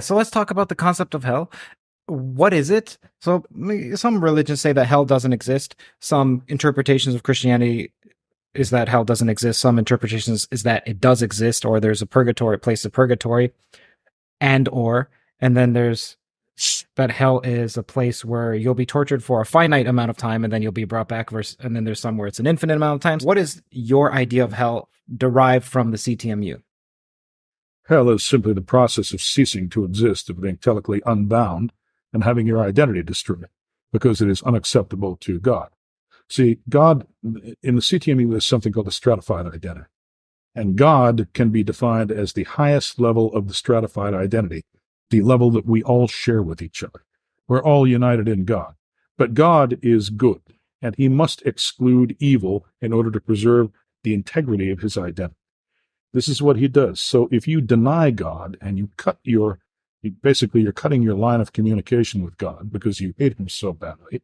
So let's talk about the concept of hell. What is it? So some religions say that hell doesn't exist. Some interpretations of Christianity is that hell doesn't exist. Some interpretations is that it does exist, or there's a purgatory, place of purgatory, and then there's that hell is a place where you'll be tortured for a finite amount of time and then you'll be brought back. And then there's some where it's an infinite amount of times. What is your idea of hell derived from the CTMU? Hell is simply the process of ceasing to exist, of being intellectually unbound and having your identity destroyed because it is unacceptable to God. See, God, in the CTMU, there's something called the stratified identity. And God can be defined as the highest level of the stratified identity, the level that we all share with each other. We're all united in God. But God is good, and he must exclude evil in order to preserve the integrity of his identity. This is what he does. So if you deny God and you're cutting your line of communication with God because you hate him so badly,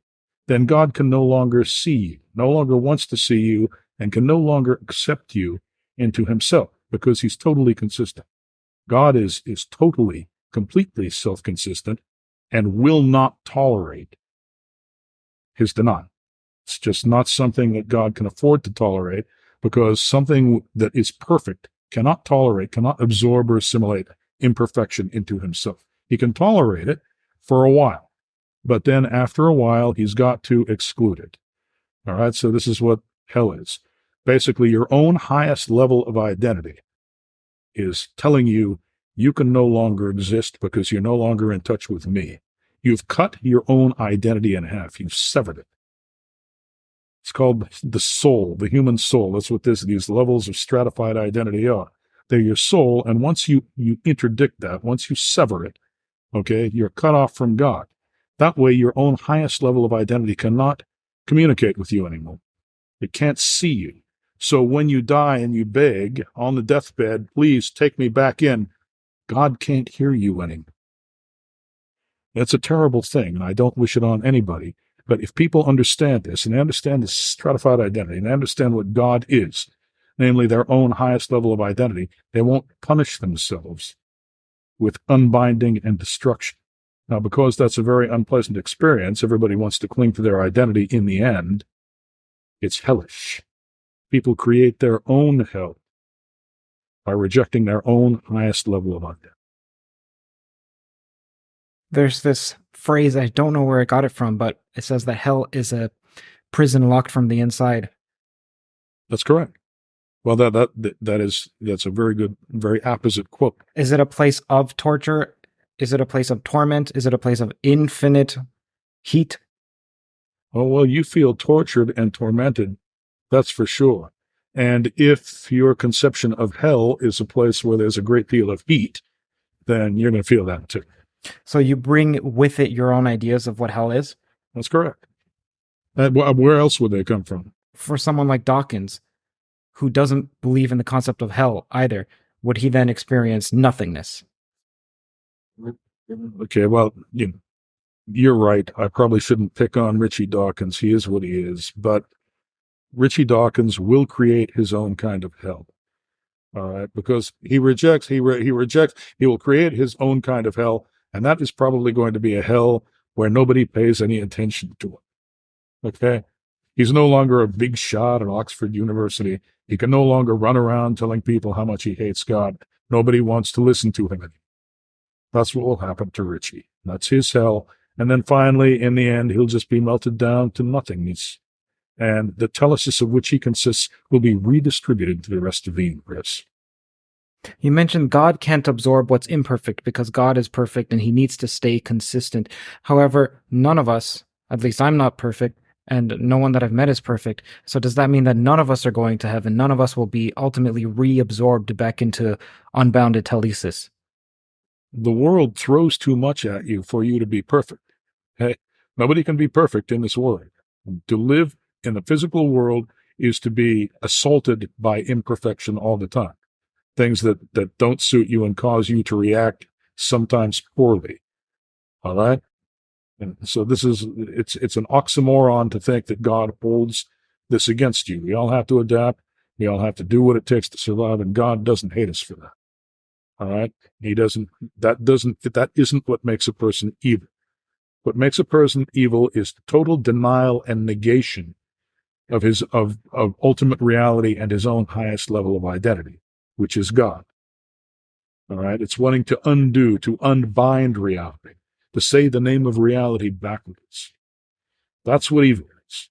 then God can no longer see you, no longer wants to see you, and can no longer accept you into himself because he's totally consistent. God is totally, completely self-consistent and will not tolerate his denial. It's just not something that God can afford to tolerate, because something that is perfect cannot absorb or assimilate imperfection into himself. He can tolerate it for a while, but then after a while, he's got to exclude it. All right, so this is what hell is. Basically, your own highest level of identity is telling you you can no longer exist because you're no longer in touch with me. You've cut your own identity in half. You've severed it. It's called the soul, the human soul. That's what these levels of stratified identity are. They're your soul, and once you interdict that, once you sever it, okay, you're cut off from God. That way, your own highest level of identity cannot communicate with you anymore. It can't see you. So when you die and you beg on the deathbed, please take me back in, God can't hear you anymore. That's a terrible thing, and I don't wish it on anybody. But if people understand this, and they understand this stratified identity, and they understand what God is, namely their own highest level of identity, they won't punish themselves with unbinding and destruction. Now, because that's a very unpleasant experience, everybody wants to cling to their identity in the end. It's hellish. People create their own hell by rejecting their own highest level of identity. There's this phrase, I don't know where I got it from, but it says that hell is a prison locked from the inside. That's correct. Well, that's a very good, very apposite quote. Is it a place of torture? Is it a place of torment? Is it a place of infinite heat? Oh, well, you feel tortured and tormented, that's for sure. And if your conception of hell is a place where there's a great deal of heat, then you're going to feel that too. So you bring with it your own ideas of what hell is? That's correct. Where else would they come from? For someone like Dawkins, who doesn't believe in the concept of hell either, would he then experience nothingness? Okay, well, you're right. I probably shouldn't pick on Richie Dawkins. He is what he is. But Richie Dawkins will create his own kind of hell. All right, because he will create his own kind of hell. And that is probably going to be a hell where nobody pays any attention to it. Okay? He's no longer a big shot at Oxford University. He can no longer run around telling people how much he hates God. Nobody wants to listen to him anymore. That's what will happen to Richie. That's his hell. And then finally, in the end, he'll just be melted down to nothingness. And the telesis of which he consists will be redistributed to the rest of the universe. You mentioned God can't absorb what's imperfect because God is perfect and he needs to stay consistent. However, none of us, at least I'm not perfect, and no one that I've met is perfect. So does that mean that none of us are going to heaven? None of us will be ultimately reabsorbed back into unbounded telesis? The world throws too much at you for you to be perfect. Hey, nobody can be perfect in this world. To live in the physical world is to be assaulted by imperfection all the time. Things that don't suit you and cause you to react sometimes poorly. All right? And so it's an oxymoron to think that God holds this against you. We all have to adapt. We all have to do what it takes to survive, and God doesn't hate us for that. All right. That isn't what makes a person evil. What makes a person evil is total denial and negation of of ultimate reality and his own highest level of identity, which is God. All right. It's wanting to undo, to unbind reality, to say the name of reality backwards. That's what evil is.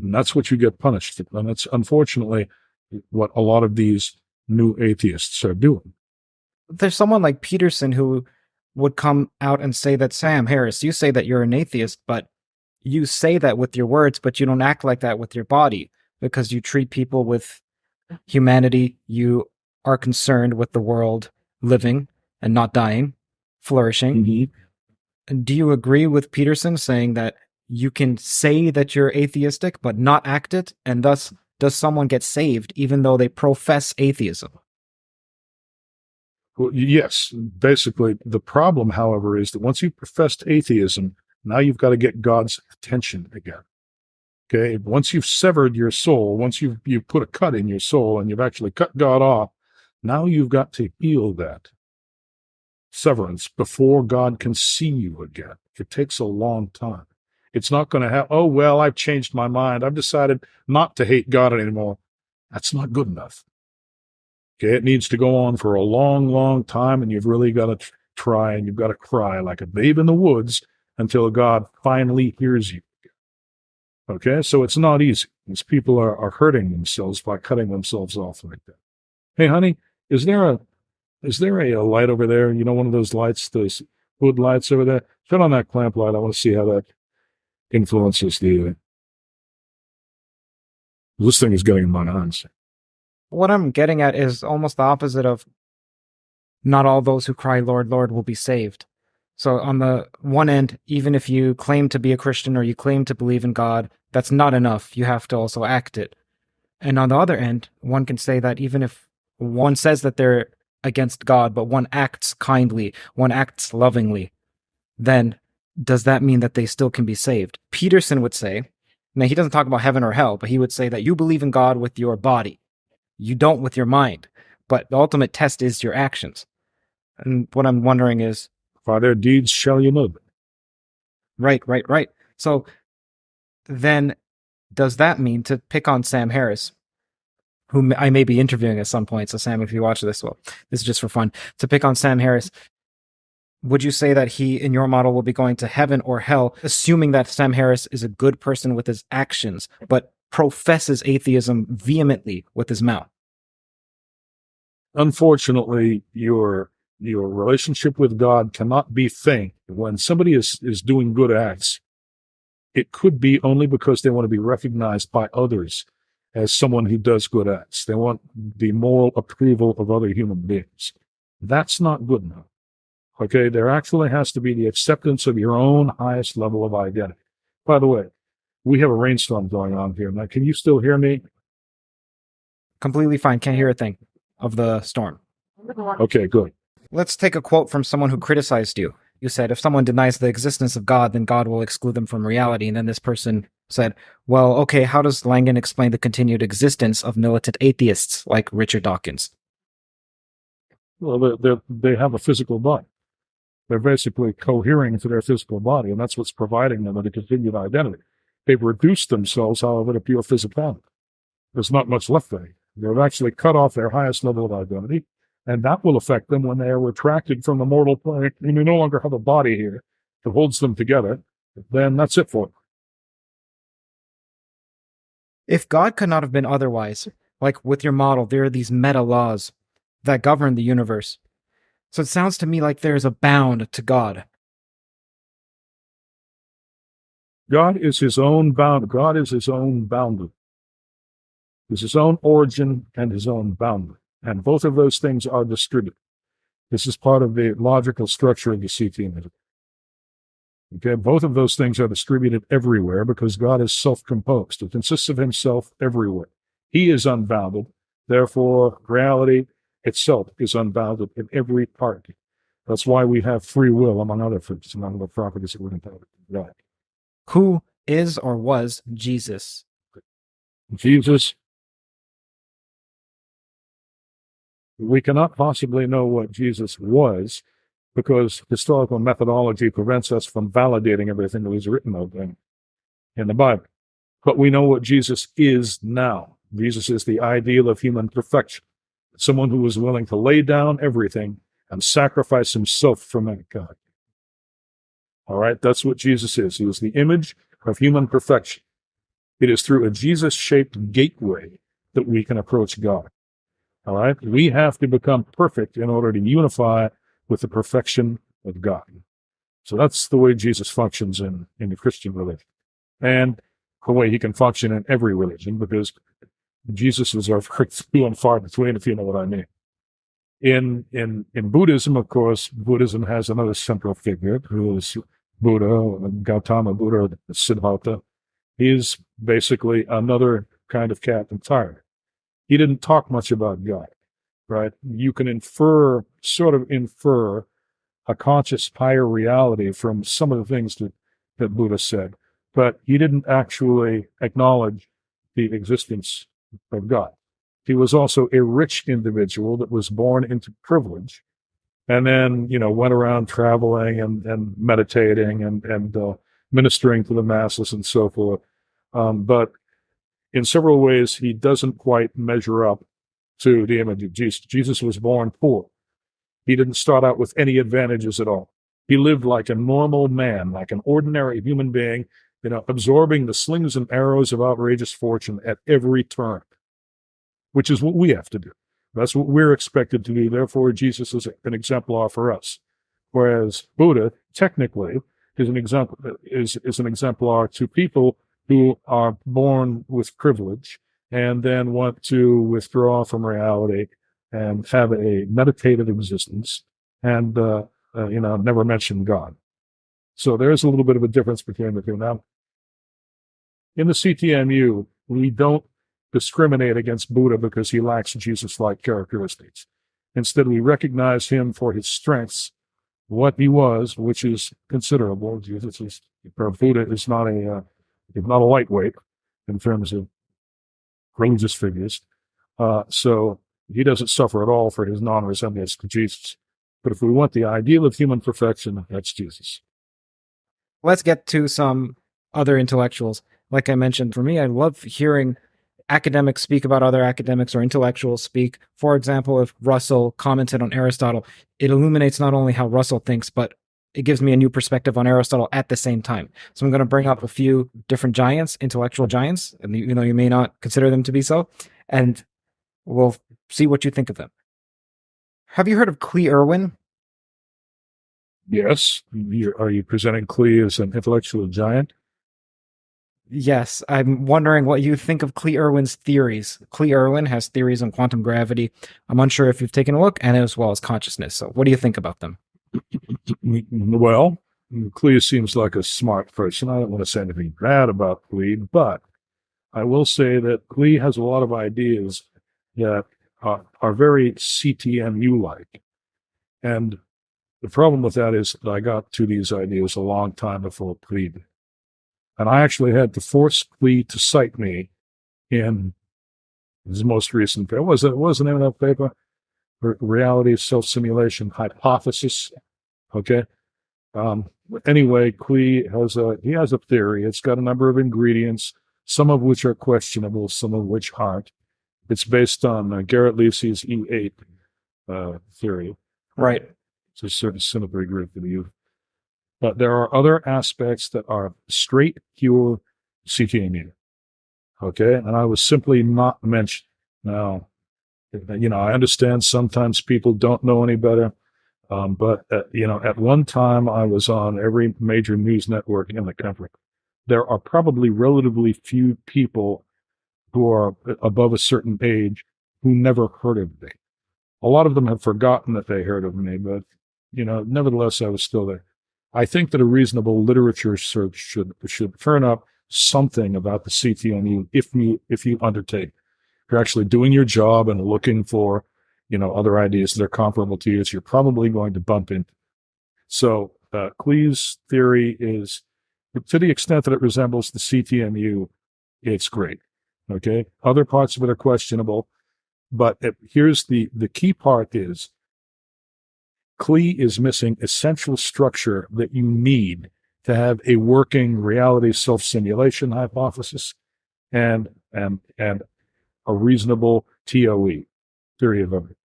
And that's what you get punished for. And that's unfortunately what a lot of these new atheists are doing. There's someone like Peterson who would come out and say that, Sam Harris, you say that you're an atheist, but you say that with your words, but you don't act like that with your body because you treat people with humanity. You are concerned with the world living and not dying, flourishing. Mm-hmm. Do you agree with Peterson saying that you can say that you're atheistic but not act it, and thus does someone get saved even though they profess atheism? Well, yes, basically. The problem, however, is that once you've professed atheism, now you've got to get God's attention again. Okay? Once you've severed your soul, once you've put a cut in your soul and you've actually cut God off, now you've got to heal that severance before God can see you again. It takes a long time. It's not going to have, oh, well, I've changed my mind. I've decided not to hate God anymore. That's not good enough. Okay, it needs to go on for a long, long time, and you've really got to try and you've got to cry like a babe in the woods until God finally hears you. Okay, so it's not easy. These people are hurting themselves by cutting themselves off like that. Hey, honey, is there a light over there? You know, one of those lights, those wood lights over there? Turn on that clamp light. I want to see how that influences the. This thing is getting in my hands. What I'm getting at is almost the opposite of not all those who cry, Lord, Lord, will be saved. So on the one end, even if you claim to be a Christian or you claim to believe in God, that's not enough. You have to also act it. And on the other end, one can say that even if one says that they're against God, but one acts kindly, one acts lovingly, then does that mean that they still can be saved? Peterson would say, now he doesn't talk about heaven or hell, but he would say that you believe in God with your body. You don't with your mind. But the ultimate test is your actions. And what I'm wondering is, by their deeds shall you know them. Right. So then does that mean, to pick on Sam Harris, whom I may be interviewing at some point, so Sam, if you watch this, well, this is just for fun, to pick on Sam Harris, would you say that he, in your model, will be going to heaven or hell, assuming that Sam Harris is a good person with his actions, but professes atheism vehemently with his mouth? Unfortunately, your relationship with God cannot be feigned. When somebody is doing good acts, it could be only because they want to be recognized by others as someone who does good acts. They want the moral approval of other human beings. That's not good enough. Okay, there actually has to be the acceptance of your own highest level of identity. By the way, we have a rainstorm going on here. Now, can you still hear me? Completely fine. Can't hear a thing of the storm. Okay, good. Let's take a quote from someone who criticized you. You said, if someone denies the existence of God, then God will exclude them from reality. And then this person said, well, okay, how does Langan explain the continued existence of militant atheists like Richard Dawkins? Well, they have a physical body. They're basically cohering to their physical body, and that's what's providing them with a continued identity. They've reduced themselves, however, to pure physicality. There's not much left there. They've actually cut off their highest level of identity, and that will affect them when they are retracted from the mortal plane, and they no longer have a body here that holds them together. Then that's it for them. If God could not have been otherwise, like with your model, there are these meta laws that govern the universe. So it sounds to me like there is a bound to God. God is his own bound. God is his own boundary. He's his own origin and his own boundary. And both of those things are distributed. This is part of the logical structure of the CTMU. Okay, both of those things are distributed everywhere because God is self-composed. It consists of himself everywhere. He is unbounded. Therefore, reality itself is unbounded in every part. That's why we have free will, among other things, among the properties that we're entitled to God. Who is or was Jesus? Jesus we cannot possibly know what Jesus was because historical methodology prevents us from validating everything that was written of him in the Bible. But we know what Jesus is now. Jesus is the ideal of human perfection, someone who was willing to lay down everything and sacrifice himself for mankind. All right, that's what Jesus is. He is the image of human perfection. It is through a Jesus-shaped gateway that we can approach God. All right, we have to become perfect in order to unify with the perfection of God. So that's the way Jesus functions in the Christian religion, and the way he can function in every religion, because Jesus is our few and far between, if you know what I mean. In Buddhism, of course, Buddhism has another central figure who is Buddha, Gautama Buddha, Siddhartha. He is basically another kind of cat and tiger. He didn't talk much about God, right? You can sort of infer a conscious higher reality from some of the things that Buddha said, but he didn't actually acknowledge the existence of God. He was also a rich individual that was born into privilege, and then, went around traveling and meditating and ministering to the masses and so forth. But in several ways, he doesn't quite measure up to the image of Jesus. Jesus was born poor. He didn't start out with any advantages at all. He lived like a normal man, like an ordinary human being, absorbing the slings and arrows of outrageous fortune at every turn, which is what we have to do. That's what we're expected to do. Therefore, Jesus is an exemplar for us. Whereas Buddha, technically, is an exemplar to people who are born with privilege and then want to withdraw from reality and have a meditative existence and, never mention God. So there's a little bit of a difference between the two. Now, in the CTMU, we don't discriminate against Buddha because he lacks Jesus-like characteristics. Instead, we recognize him for his strengths, what he was, which is considerable. Buddha is not a lightweight in terms of religious figures. So he doesn't suffer at all for his non-resemblance to Jesus. But if we want the ideal of human perfection, that's Jesus. Let's get to some other intellectuals. Like I mentioned, for me, I love hearing academics speak about other academics or intellectuals speak. For example, if Russell commented on Aristotle, it illuminates not only how Russell thinks, but it gives me a new perspective on Aristotle at the same time. So I'm going to bring up a few different giants, intellectual giants, and you may not consider them to be so, and we'll see what you think of them. Have you heard of Cle Irwin? Yes. Are you presenting Cle as an intellectual giant? Yes, I'm wondering what you think of Cle Irwin's theories. Cle Irwin has theories on quantum gravity. I'm unsure if you've taken a look, and as well as consciousness. So what do you think about them? Well, Cle seems like a smart person. I don't want to say anything bad about Cle, but I will say that Cle has a lot of ideas that are very CTMU-like. And the problem with that is that I got to these ideas a long time before Cle did. And I actually had to force Cle to cite me in his most recent paper. What was the name of that paper? Reality Self-Simulation Hypothesis. Okay. Anyway, Cle has a theory. It's got a number of ingredients, some of which are questionable, some of which aren't. It's based on Garrett Lacey's E8 theory. Right. It's a certain symmetry group that you. But there are other aspects that are straight, pure CTMU. Okay, and I was simply not mentioned. Now, I understand sometimes people don't know any better, but at one time I was on every major news network in the country. There are probably relatively few people who are above a certain age who never heard of me. A lot of them have forgotten that they heard of me, but nevertheless, I was still there. I think that a reasonable literature search should turn up something about the CTMU if you undertake. If you're actually doing your job and looking for, other ideas that are comparable to yours, you're probably going to bump into. So Cle's theory is, to the extent that it resembles the CTMU, it's great. Okay, other parts of it are questionable, But here's the key part is Cle is missing essential structure that you need to have a working reality self-simulation hypothesis and a reasonable TOE, theory of everything.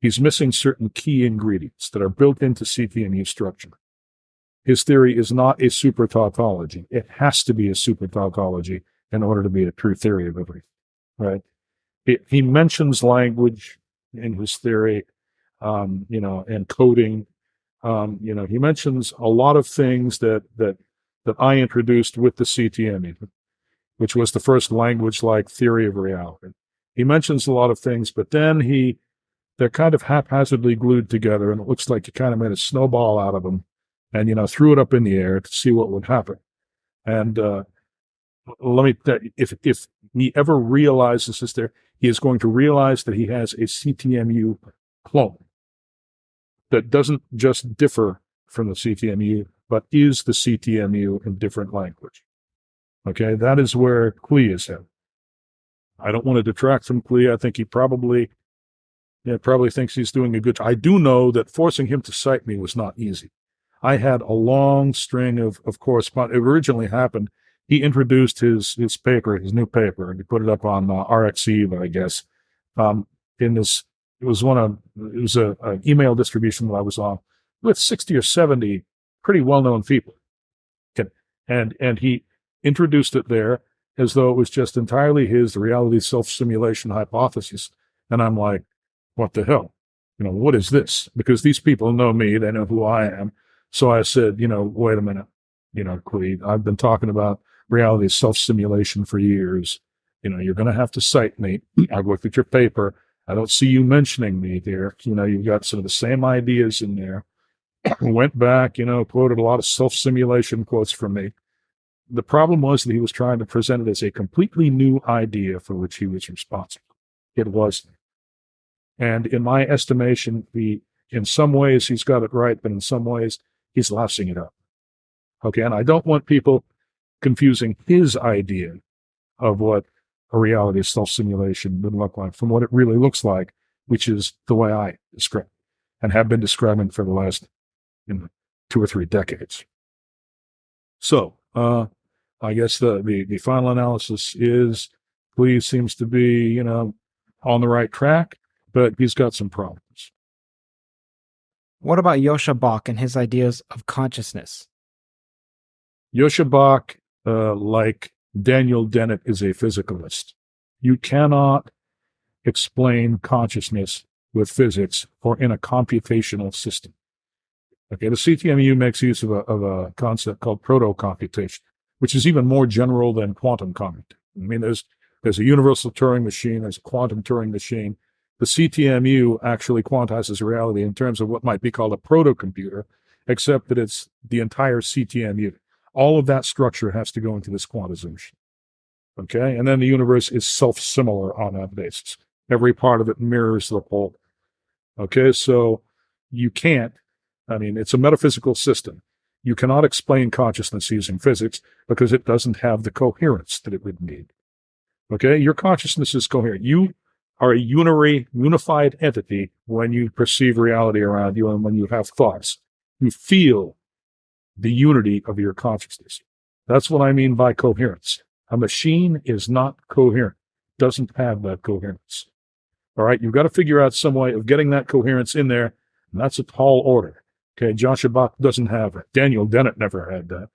He's missing certain key ingredients that are built into CTMU structure. His theory is not a super tautology. It has to be a super tautology in order to be a true theory of everything, right? He mentions language in his theory, and coding. He mentions a lot of things that I introduced with the CTMU, which was the first language-like theory of reality. He mentions a lot of things, but then they're kind of haphazardly glued together, and it looks like you kind of made a snowball out of them and, threw it up in the air to see what would happen. And if he ever realizes this there, he is going to realize that he has a CTMU clone that doesn't just differ from the CTMU, but is the CTMU in different language. Okay, that is where Cle is headed. I don't want to detract from Cle. I think he probably thinks he's doing a good job. I do know that forcing him to cite me was not easy. I had a long string of correspondence. It originally happened. He introduced his new paper, and he put it up on RxEve, I guess. It was an email distribution that I was on with 60 or 70 pretty well-known people. And he introduced it there as though it was just entirely his reality self-simulation hypothesis. And I'm like, what the hell? What is this? Because these people know me, they know who I am. So I said, wait a minute, Cle, I've been talking about reality self-simulation for years. You're going to have to cite me. I've looked at your paper. I don't see you mentioning me there. You've got some of the same ideas in there. Went back, quoted a lot of self-simulation quotes from me. The problem was that he was trying to present it as a completely new idea for which he was responsible. It wasn't. And in my estimation, in some ways he's got it right, but in some ways he's lousing it up. Okay, and I don't want people confusing his idea of what a reality self-simulation would look like from what it really looks like, which is the way I describe it and have been describing for the last 2 or 3 decades. So, I guess the final analysis is Cle seems to be, on the right track, but he's got some problems. What about Joscha Bach and his ideas of consciousness? Joscha Bach, like Daniel Dennett, is a physicalist. You cannot explain consciousness with physics or in a computational system. Okay, the CTMU makes use of a concept called proto-computation, which is even more general than quantum computation. I mean, there's a universal Turing machine, there's a quantum Turing machine. The CTMU actually quantizes reality in terms of what might be called a proto-computer, except that it's the entire CTMU. All of that structure has to go into this quantization. Okay, and then the universe is self-similar on that basis. Every part of it mirrors the whole. Okay, so you can't, it's a metaphysical system. You cannot explain consciousness using physics because it doesn't have the coherence that it would need. Okay, your consciousness is coherent. You are a unified entity when you perceive reality around you and when you have thoughts. You feel the unity of your consciousness. That's what I mean by coherence. A machine is not coherent, doesn't have that coherence. All right, you've got to figure out some way of getting that coherence in there, and that's a tall order. Okay, Joscha Bach doesn't have it. Daniel Dennett never had that.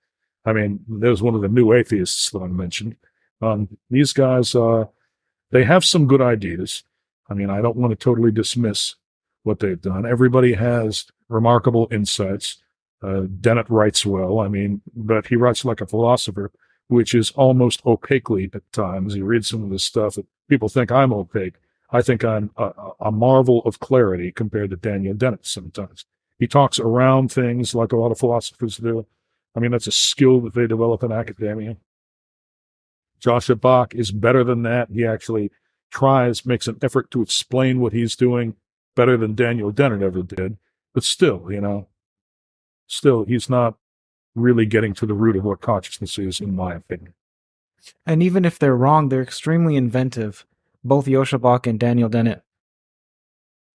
There's one of the new atheists that I mentioned. These guys, they have some good ideas. I don't want to totally dismiss what they've done. Everybody has remarkable insights. Dennett writes well, but he writes like a philosopher, which is almost opaquely at times. You read some of this stuff that people think I'm opaque. I think I'm a marvel of clarity compared to Daniel Dennett sometimes. He talks around things like a lot of philosophers do. That's a skill that they develop in academia. Joscha Bach is better than that. He actually makes an effort to explain what he's doing better than Daniel Dennett ever did. But still, he's not really getting to the root of what consciousness is, in my opinion. And even if they're wrong, they're extremely inventive. both Yosha Bach and Daniel Dennett.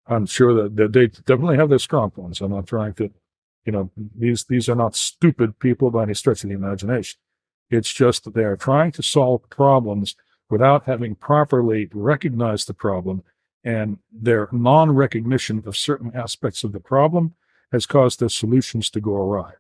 I'm sure that they definitely have their strong points. I'm not trying to, these are not stupid people by any stretch of the imagination. It's just that they are trying to solve problems without having properly recognized the problem, and their non-recognition of certain aspects of the problem has caused their solutions to go awry.